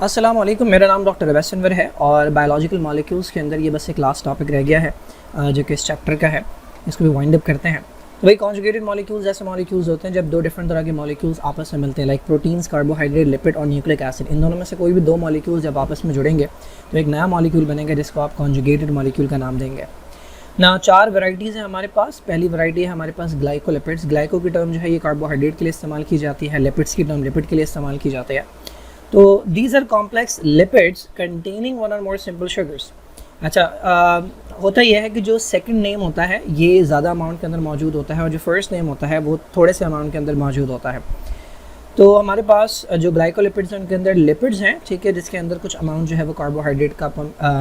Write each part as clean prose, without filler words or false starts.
अस्सलाम वालेकुम, मेरा नाम डॉक्टर अवैस अनवर है और बायोलॉजिकल मॉलिक्यूल्स के अंदर ये बस एक लास्ट टॉपिक रह गया है जो कि इस चैप्टर का है। इसको भी वाइंड अप करते हैं। तो भाई कॉन्जुगेटेड मॉलिक्यूल्स ऐसे मॉलिक्यूल्स होते हैं जब दो डिफरेंट तरह के मॉलिक्यूल्स आपस में मिलते हैं, लाइक प्रोटीन्स, कार्बोहाइड्रेट, लिपिड और न्यूक्लिक एसिड। इन दोनों में से कोई भी दो मॉलिक्यूल्स जब आपस में जुड़ेंगे तो एक नया मॉलिक्यूल बनेगा जिसको आप कॉन्जुगेटेड मॉलिक्यूल का नाम देंगे ना। 4 वैरायटीज़ हैं हमारे पास। पहली वैरायटी है हमारे पास ग्लाइकोलिपिड्स। ग्लाइको की टर्म जो है ये कार्बोहाइड्रेट के लिए इस्तेमाल की जाती है, लिपिड्स की टर्म लिपिड के लिए इस्तेमाल की जाती है। तो these are complex lipids containing one और मोर सिंपल शुगर्स। अच्छा, होता यह है कि जो सेकंड नेम होता है ये ज़्यादा अमाउंट के अंदर मौजूद होता है और जो फर्स्ट नेम होता है वो थोड़े से अमाउंट के अंदर मौजूद होता है। तो हमारे पास जो ग्लाइकोलिपिड्स हैं उनके अंदर लिपिड्स हैं, ठीक है, जिसके अंदर कुछ अमाउंट जो है वो कार्बोहाइड्रेट का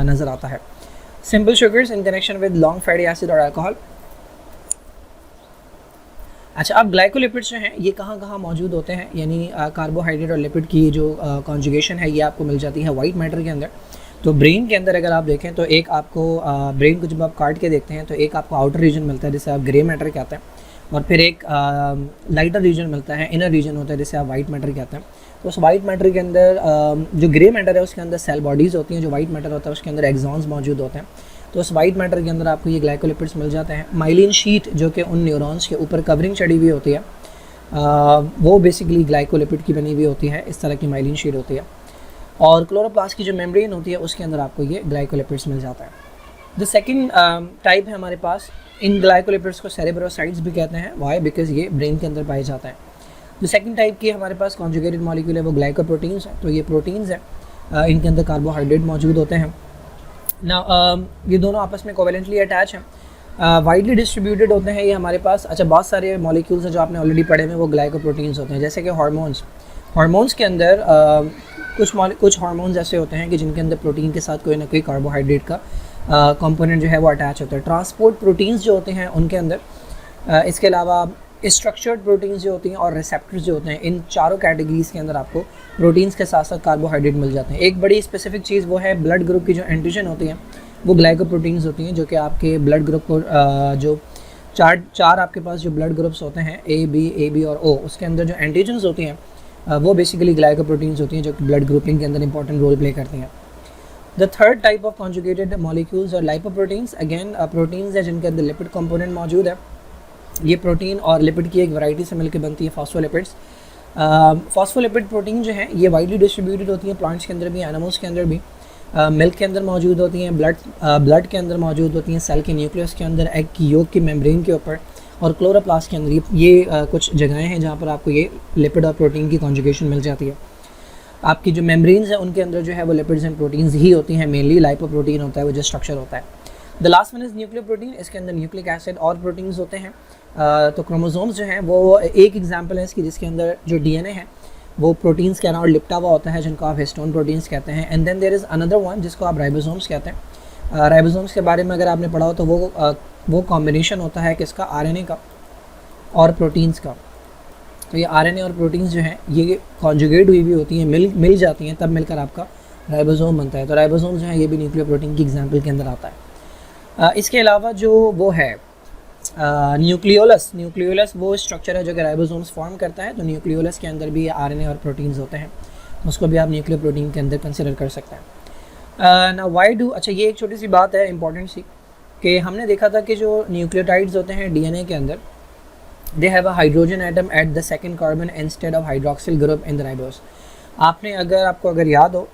नज़र आता है। Simple sugars in connection with long fatty acid और अल्कोहल। अच्छा, अब ग्लाइकोलिपिड्स जो हैं ये कहाँ कहाँ मौजूद होते हैं, यानी कार्बोहाइड्रेट और लिपिड की जो कॉन्जुगेशन है ये आपको मिल जाती है वाइट मैटर के अंदर। तो ब्रेन के अंदर अगर आप देखें तो एक आपको ब्रेन को जब आप काट के देखते हैं तो एक आपको आउटर रीजन मिलता है जिसे आप ग्रे मैटर कहते हैं, और फिर एक लाइटर रीजन मिलता है, इनर रीजन होता है जिसे आप वाइट मैटर कहते हैं। तो उस वाइट मैटर के अंदर जो ग्रे मैटर है उसके अंदर सेल बॉडीज़ होती हैं, जो वाइट मैटर होता है उसके अंदर एक्सॉन्स मौजूद होते हैं। तो उस वाइट मैटर के अंदर आपको ये ग्लाइकोलिपिड्स मिल जाते हैं। माइलिन शीट जो कि उन न्यूरॉन्स के ऊपर कवरिंग चढ़ी हुई होती है वो बेसिकली ग्लाइकोलिपिड की बनी हुई होती है, इस तरह की माइलिन शीट होती है। और क्लोरोप्लास्ट की जो मेम्ब्रेन होती है उसके अंदर आपको ये ग्लाइकोलिपिड्स मिल जाता है। द सेकंड टाइप है हमारे पास, इन ग्लाइकोलिपिड्स को सेरेब्रोसाइट्स भी कहते हैं। वाई? बिकॉज ये ब्रेन के अंदर पाए जाता है। जो सेकंड टाइप की हमारे पास कॉन्जुगेटेड मॉलिक्यूल है वो ग्लाइकोप्रोटीन्स है। तो ये प्रोटीन्स हैं, इनके अंदर कार्बोहाइड्रेट मौजूद होते हैं ना। ये दोनों आपस में कोवेलेंटली अटैच हैं, वाइडली डिस्ट्रीब्यूटेड होते हैं ये हमारे पास। अच्छा, बहुत सारे मॉलिक्यूल्स हैं जो आपने ऑलरेडी पढ़े हुए वो ग्लाइकोप्रोटीन्स होते हैं, जैसे कि हार्मोन्स के अंदर कुछ हार्मोन्स ऐसे होते हैं कि जिनके अंदर प्रोटीन के साथ कोई ना कोई कार्बोहाइड्रेट का कंपोनेंट जो है वो अटैच होता है। ट्रांसपोर्ट प्रोटीन्स जो होते हैं उनके अंदर इसके अलावा स्ट्रक्चर्ड प्रोटीन्स जो होती हैं और रिसेप्टर्स जो होते हैं, इन चारों कैटेगरीज़ के अंदर आपको प्रोटीन्स के साथ साथ कार्बोहाइड्रेट मिल जाते हैं। एक बड़ी स्पेसिफिक चीज़ वो है ब्लड ग्रुप की जो एंटीजन होती हैं वो ग्लाइकोप्रोटीन्स होती हैं, जो कि आपके ब्लड ग्रुप को जो चार आपके पास जो ब्लड ग्रुप्स होते हैं ए बी और ओ, उसके अंदर जो एंटीजन्स होती हैं वो बेसिकली ग्लाइकोप्रोटीन्स होती हैं जो कि ब्लड ग्रुपिंग के अंदर इंपॉर्टेंट रोल प्ले करती हैं। The third type of conjugated molecules और लाइपोप्रोटीन्स। अगेन प्रोटीन्स है जिनके अंदर लिपिड कंपोनेंट मौजूद है। ये प्रोटीन और लिपिड की एक वैरायटी से मिलकर बनती है फॉस्फोलिपिड्स। फॉस्फोलिपिड प्रोटीन जो हैं ये वाइडली डिस्ट्रीब्यूटेड होती हैं, प्लांट्स के अंदर भी, एनिमल्स के अंदर भी, मिल्क के अंदर मौजूद होती हैं, ब्लड के अंदर मौजूद होती हैं, सेल के न्यूक्लियस के अंदर, एग की योक की मेम्ब्रेन के ऊपर और क्लोरोप्लास्ट के अंदर। ये कुछ जगहें हैं जहाँ पर आपको ये लिपिड और प्रोटीन की कॉन्जुगेशन मिल जाती है। आपकी जो मेम्ब्रेन्स हैं उनके अंदर जो है वो लिपिड्स एंड प्रोटीन्स ही होती हैं, मेनली लाइपोप्रोटीन होता है वो जो स्ट्रक्चर होता है। The last one is nuclear protein. इसके अंदर न्यूक्लिक एसिड और प्रोटीन्स होते हैं। तो क्रोमोसोम्स जो हैं वो एक एग्जांपल है इसकी, जिसके अंदर जो डीएनए है वो प्रोटीन्स के अराउंड लिपटा हुआ होता है, जिनको आप हिस्टोन प्रोटीन्स कहते हैं। And then there is another one जिसको आप राइबोसोम्स कहते हैं। राइबोसोम्स के बारे में अगर आपने पढ़ा हो तो वो कॉम्बिनेशन होता है किसका, आरएनए का और प्रोटीन्स का। तो ये आरएनए और प्रोटीन्स जो हैं ये कॉन्जुगेट हुई भी होती हैं, मिल जाती हैं, तब मिलकर आपका राइबोसोम बनता है। तो राइबोसोम जो है ये भी न्यूक्लियर प्रोटीन की एग्जाम्पल के अंदर आता है। इसके अलावा जो वो है न्यूक्लियोलस वो स्ट्रक्चर है जो कि राइबोसोम्स फॉर्म करता है। तो न्यूक्लियोलस के अंदर भी आरएनए और प्रोटीन्स होते हैं, उसको भी आप न्यूक्लियर प्रोटीन के अंदर कंसिडर कर सकते हैं ना। वाई डू, अच्छा ये एक छोटी सी बात है इंपॉर्टेंट सी, कि हमने देखा था कि जो न्यूक्लियोटाइड्स होते हैं डीएनए के अंदर, they have a hydrogen atom at the second carbon instead of hydroxyl group in the ribose. आपको अगर याद हो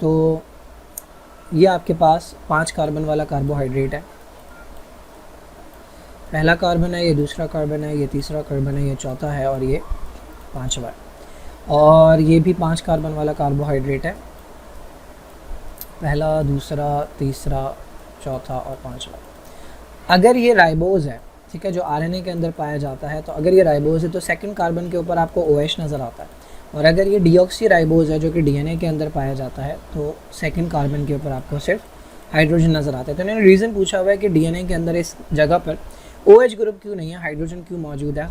तो ये आपके पास 5 कार्बन वाला कार्बोहाइड्रेट है। पहला कार्बन है, ये दूसरा कार्बन है, ये तीसरा कार्बन है, ये चौथा है और ये 5वां है। और ये भी 5 कार्बन वाला कार्बोहाइड्रेट है, पहला, दूसरा, तीसरा, चौथा और 5वां। अगर ये राइबोज है, ठीक है, जो आरएनए के अंदर पाया जाता है, तो अगर ये राइबोज है तो सेकंड कार्बन के ऊपर आपको OH नज़र आता है। और अगर ये डीऑक्सी राइबोज है जो कि डीएनए के अंदर पाया जाता है तो सेकंड कार्बन के ऊपर आपको सिर्फ हाइड्रोजन नज़र आता है। तो इन्होंने रीज़न पूछा हुआ है कि डीएनए के अंदर इस जगह पर OH ग्रुप क्यों नहीं है, हाइड्रोजन क्यों मौजूद है,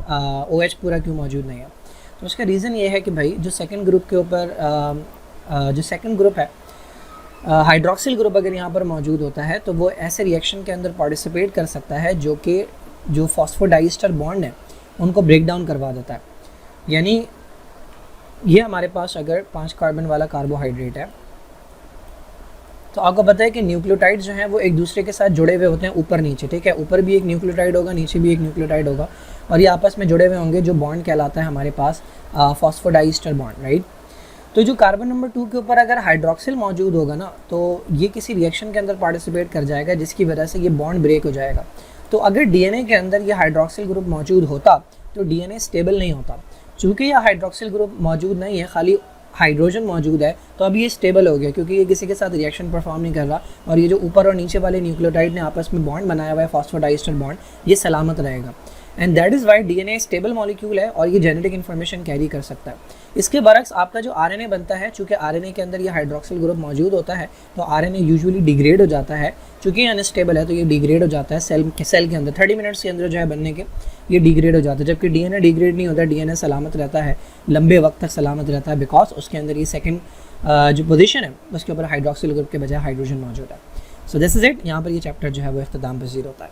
OH पूरा क्यों मौजूद नहीं है। तो उसका रीज़न ये है कि भाई जो सेकंड ग्रुप के ऊपर जो सेकंड ग्रुप है हाइड्रोक्सिल ग्रुप अगर यहाँ पर मौजूद होता है तो वो ऐसे रिएक्शन के अंदर पार्टिसिपेट कर सकता है जो कि जो फॉस्फोडाइस्टर बॉन्ड है उनको ब्रेक डाउन करवा देता है। यानी ये हमारे पास अगर 5 कार्बन वाला कार्बोहाइड्रेट है तो आपको पता है कि न्यूक्लियोटाइड जो हैं वो एक दूसरे के साथ जुड़े हुए होते हैं ऊपर नीचे, ठीक है। ऊपर भी एक न्यूक्लियोटाइड होगा, नीचे भी एक न्यूक्लियोटाइड होगा और ये आपस में जुड़े हुए होंगे, जो बॉन्ड कहलाता है हमारे पास फॉस्फोडाइस्टर बॉन्ड, राइट। तो जो कार्बन नंबर 2 के ऊपर अगर हाइड्रोक्सिल मौजूद होगा ना तो ये किसी रिएक्शन के अंदर पार्टिसिपेट कर जाएगा जिसकी वजह से ये बॉन्ड ब्रेक हो जाएगा। तो अगर डीएनए के अंदर ये हाइड्रोक्सिल ग्रुप मौजूद होता तो डीएनए स्टेबल नहीं होता। चूँकि यह हाइड्रोक्सिल ग्रुप मौजूद नहीं है, खाली हाइड्रोजन मौजूद है, तो अब ये स्टेबल हो गया क्योंकि ये किसी के साथ रिएक्शन परफॉर्म नहीं कर रहा और ये जो ऊपर और नीचे वाले न्यूक्लियोटाइड ने आपस में बॉन्ड बनाया हुआ है फॉस्फोडाइस्टर बॉन्ड, ये सलामत रहेगा। And that is why DNA stable molecule है और ये जेनेटिक इन्फॉर्मेशन कैरी कर सकता है। इसके बरक्स आपका जो आरएनए बनता है, चूँकि आरएनए के अंदर ये हाइड्रोक्सिल ग्रुप मौजूद होता है तो आरएनए यूजुअली डिग्रेड हो जाता है। चूँकि ये अनस्टेबल है तो ये डिग्रेड हो जाता है सेल के अंदर 30 मिनट्स के अंदर जो है बनने के ये डिग्रेड हो जाता है, जबकि डीएनए डिग्रेड नहीं होता, डीएनए सलामत रहता है, लंबे वक्त तक सलामत रहता है, बिकॉज उसके अंदर ये सेकंड जो पोजीशन है उसके ऊपर हाइड्रोक्सिल ग्रुप के बजाय हाइड्रोजन मौजूद है। So this is it. यहाँ पर ये चैप्टर जो है वो इख्तिताम पज़ीर होता है।